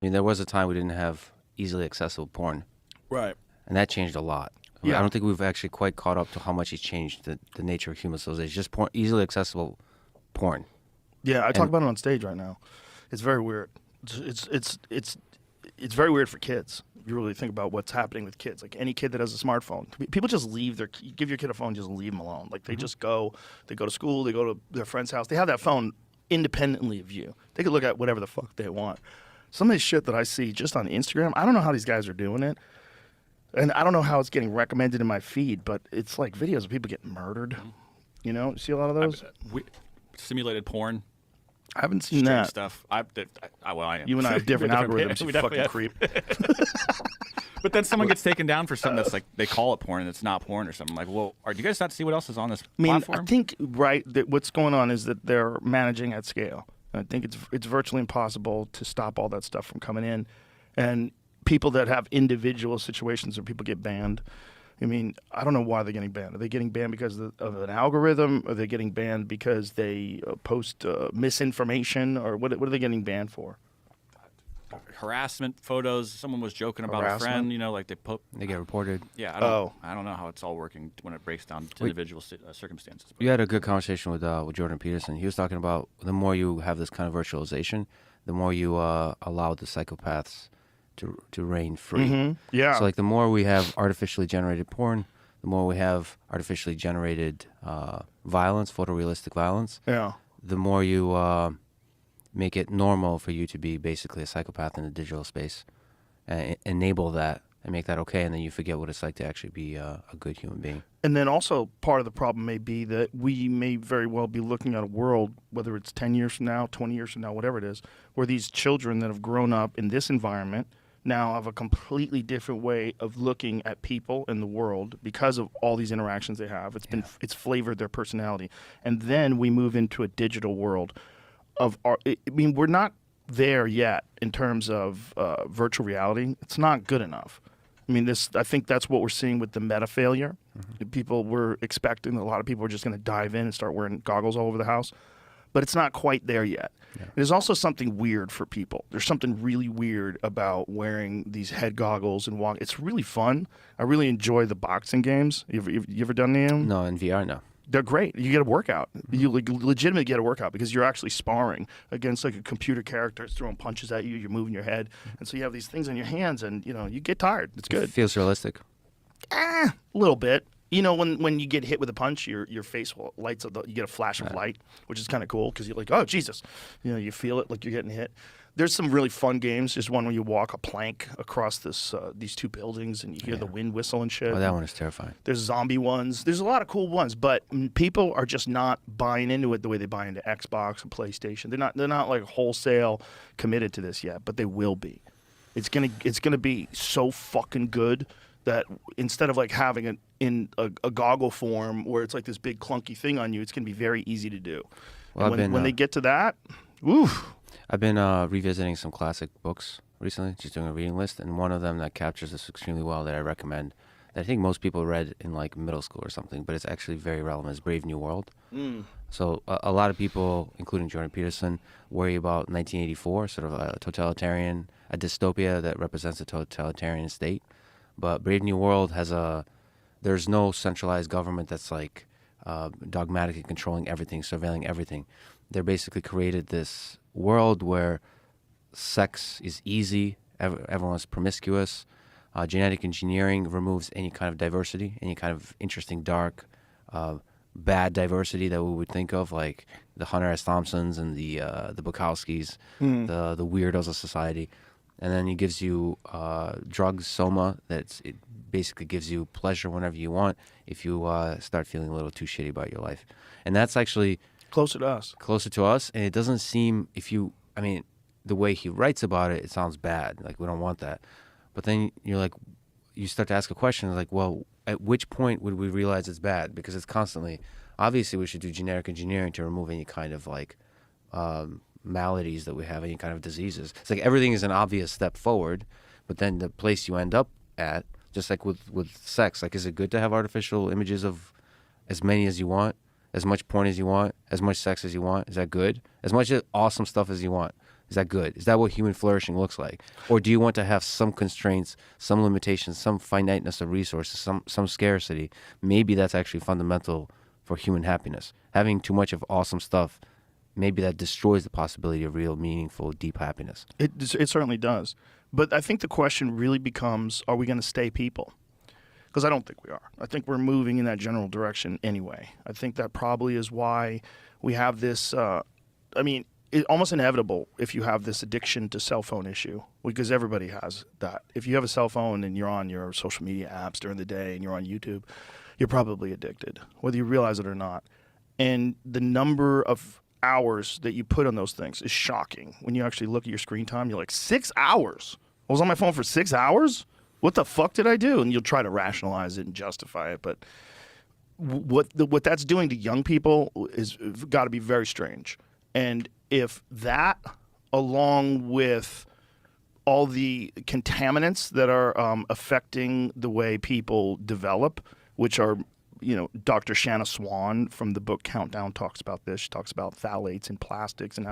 I mean, there was a time we didn't have easily accessible porn, Right. and that changed a lot. Yeah. I don't think we've actually quite caught up to how much it's changed the nature of human civilization. Just porn, easily accessible porn. Yeah, I talk about it on stage right now. It's very weird. It's very weird for kids. If you really think about what's happening with kids, like any kid that has a smartphone, people just leave their. You give your kid a phone, just leave them alone. Like they just go. They go to school. They go to their friend's house. They have that phone independently of you. They can look at whatever the fuck they want. Some of this shit that I see just on Instagram, I don't know how these guys are doing it. And I don't know how it's getting recommended in my feed, but it's like videos of people getting murdered. You know, you see a lot of those? Simulated porn. I haven't seen Strange that. stuff. Well, I am. You and I have different algorithms, We you definitely fucking have. creep. But then someone gets taken down for something that's like they call it porn and it's not porn or something. Like, well, do you guys not see what else is on this I mean, platform? I think, that what's going on is that they're managing at scale. I think it's virtually impossible to stop all that stuff from coming in. And people that have individual situations where people get banned, I mean, I don't know why they're getting banned. Are they getting banned because of an algorithm? Are they getting banned because they post misinformation? Or what are they getting banned for? Harassment photos. Someone was joking about a friend. You know, like They get reported. Yeah. I don't know how it's all working when it breaks down to individual circumstances. You had a good conversation with Jordan Peterson. He was talking about the more you have this kind of virtualization, the more you allow the psychopaths to reign free. Mm-hmm. Yeah. So like the more we have artificially generated porn, the more we have artificially generated violence, photorealistic violence. Yeah. The more you make it normal for you to be basically a psychopath in the digital space, enable that and make that okay, and then you forget what it's like to actually be a good human being. And then also part of the problem may be that we may very well be looking at a world, whether it's 10 years from now, 20 years from now, whatever it is, where these children that have grown up in this environment now have a completely different way of looking at people in the world because of all these interactions they have. It's flavored their personality. And then we move into a digital world of we're not there yet in terms of virtual reality. It's not good enough. I mean, I think that's what we're seeing with the meta failure. Mm-hmm. People were expecting, a lot of people are just going to dive in and start wearing goggles all over the house. But it's not quite there yet. Yeah. There's also something weird for people. There's something really weird about wearing these head goggles and walk. It's really fun. I really enjoy the boxing games. You ever done any of them? No, in VR, no. They're great. You get a workout. You legitimately get a workout because you're actually sparring against like a computer character. It's throwing punches at you. You're moving your head. And so you have these things in your hands and, you get tired. It's good. It feels realistic. A little bit. When you get hit with a punch, your face lights up. You get a flash of light, which is kind of cool because you're like, oh, Jesus. You feel it like you're getting hit. There's some really fun games. There's one where you walk a plank across these two buildings and you hear the wind whistle and shit. Oh, that one is terrifying. There's zombie ones. There's a lot of cool ones, but people are just not buying into it the way they buy into Xbox and PlayStation. They're not like wholesale committed to this yet, but they will be. It's gonna be so fucking good that instead of like having it in a goggle form where it's like this big clunky thing on you, it's gonna be very easy to do. Well, when they get to that, oof. I've been revisiting some classic books recently, just doing a reading list, and one of them that captures this extremely well that I recommend, that I think most people read in like middle school or something, but it's actually very relevant, is Brave New World. So a lot of people, including Jordan Peterson, worry about 1984, sort of a dystopia that represents a totalitarian state. But Brave New World there's no centralized government that's like dogmatically controlling everything, surveilling everything. They basically created this world where sex is easy, everyone's promiscuous. Genetic engineering removes any kind of diversity, any kind of interesting, dark, bad diversity that we would think of, like the Hunter S. Thompsons and the Bukowskis, the weirdos of society. And then he gives you drugs, soma, it basically gives you pleasure whenever you want if you start feeling a little too shitty about your life. And that's actually closer to us, and it doesn't seem, the way he writes about it, it sounds bad, like we don't want that. But then you start to ask a question like, well, at which point would we realize it's bad? Because it's constantly, obviously we should do genetic engineering to remove any kind of like maladies that we have, any kind of diseases. It's like everything is an obvious step forward, but then the place you end up at, just like with sex, like is it good to have artificial images of as many as you want? As much porn as you want, as much sex as you want, is that good? As much awesome stuff as you want, Is that good? Is that what human flourishing looks like? Or do you want to have some constraints, some limitations, some finiteness of resources, some scarcity? Maybe that's actually fundamental for human happiness. Having too much of awesome stuff, maybe that destroys the possibility of real, meaningful, deep happiness. It certainly does. But I think the question really becomes, are we going to stay people? Because I don't think we are. I think we're moving in that general direction anyway. I think that probably is why we have this, it's almost inevitable if you have this addiction to cell phone issue, because everybody has that. If you have a cell phone and you're on your social media apps during the day and you're on YouTube, you're probably addicted, whether you realize it or not. And the number of hours that you put on those things is shocking. When you actually look at your screen time, you're like, 6 hours? I was on my phone for 6 hours? What the fuck did I do? And you'll try to rationalize it and justify it. But what that's doing to young people is got to be very strange. And if that, along with all the contaminants that are affecting the way people develop, which are, Dr. Shanna Swan from the book Countdown talks about this. She talks about phthalates in plastics and how